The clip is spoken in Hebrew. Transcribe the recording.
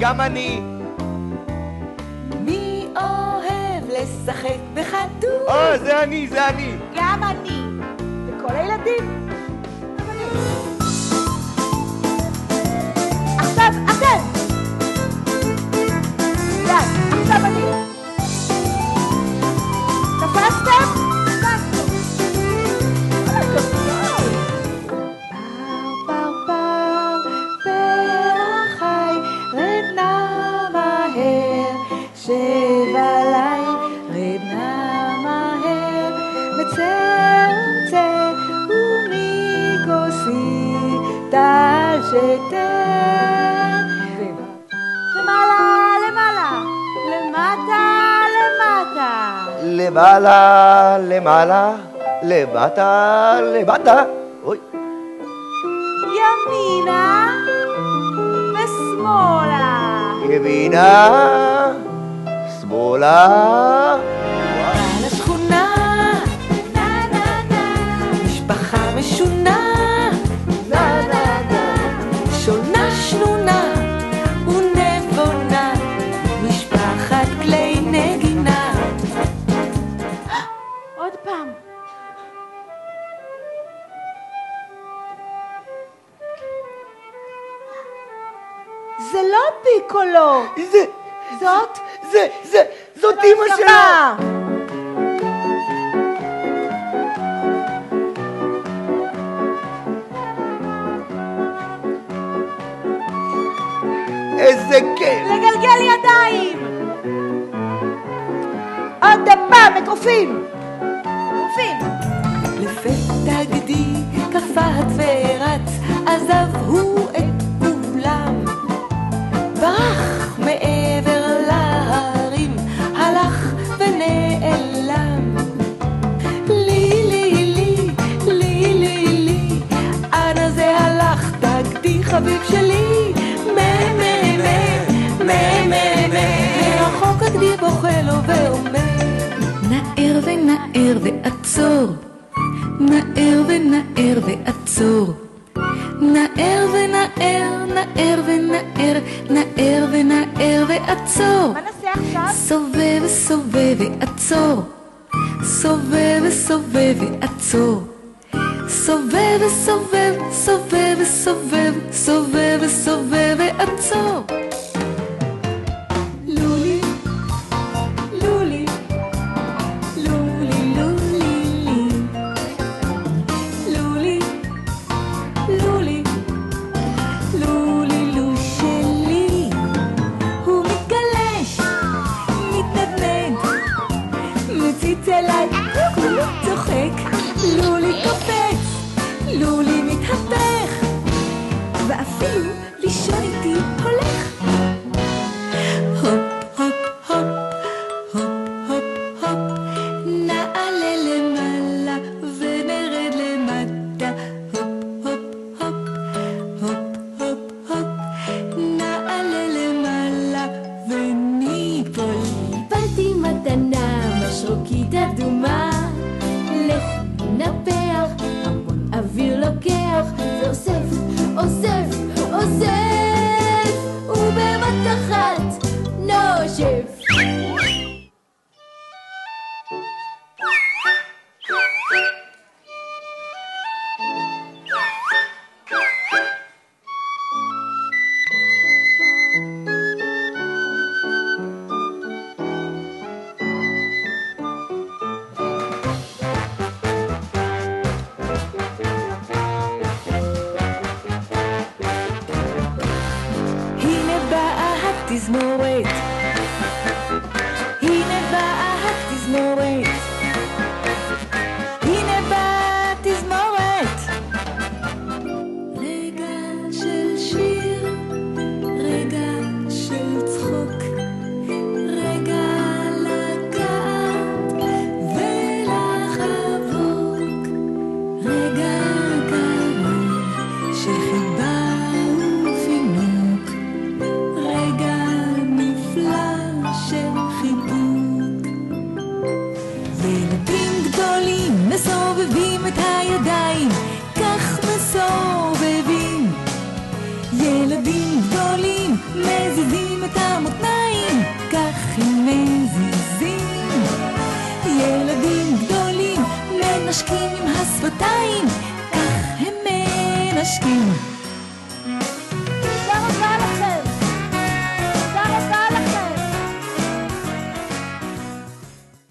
גם אני. מי אוהב לשחק בחתול? זה אני, זה אני. גם אני. וכל הילדים. עכשיו אתם. יד, עכשיו אני. תפסתם? שב עליי, רד נא מהר, מצא ומכוסי טל שתה. למעלה, למעלה, למטה, למטה. למעלה, למעלה, למטה, למטה. אוי. ימינה ושמאלה. ימינה. שמאלה. על השכונה, נה נה נה, משפחה משונה, נה נה נה, שונה שנונה ונבונה, משפחת כלי נגינה. עוד פעם. זה לא פיקולו. זאת? זאת אמא שלו. איזה כיף. לגלגל ידיים. עוד פעם, אגרופים. אגרופים. לפתע גדי קפץ ורץ, עזב הוא את כולם, ברח מעבר להרים, הלך ונעלם. לי לי לי לי לי לי, אנה זה הלך גדי חביב שלי? מרחוק הגדי בוכה לו ואומר, נער ונער ועצור, נער ונער ועצור, נער ונער, נער ונער, נער ונער ועצור. מה נעשה עכשיו? סובב וסובב ועצור, סובב וסובב ועצור, סובב וסובב, סובב וסובב, סובב וסובב ועצור. לולי, לולי, לולי, לולי, לולי, לולי, לולי, לו שלי. הוא מתגלש, מתנדנד, מציץ אליי, צוחק. לולי קופץ, לולי מתהפך, ואפילו לישון איתי הולך. הופ הופ הופ, הופ הופ הופ, נעלה למעלה ונרד למטה. הופ הופ הופ, הופ הופ הופ, נעלה למעלה וניפול. קיבלתי מתנה משרוקית אדומה, נפח, המון אוויר לוקח, ואוסף, אוסף, אוסף, ובבת אחת נושף. התזמורת, הנה באה התזמורת, הנה באה התזמורת. רגע של שיר, רגע של צחוק, רגע לגעת ולחבוק, רגע קרוב שחיבה ופינוק, רגע נפלא מנשקים עם השפתיים, כך הם מנשקים.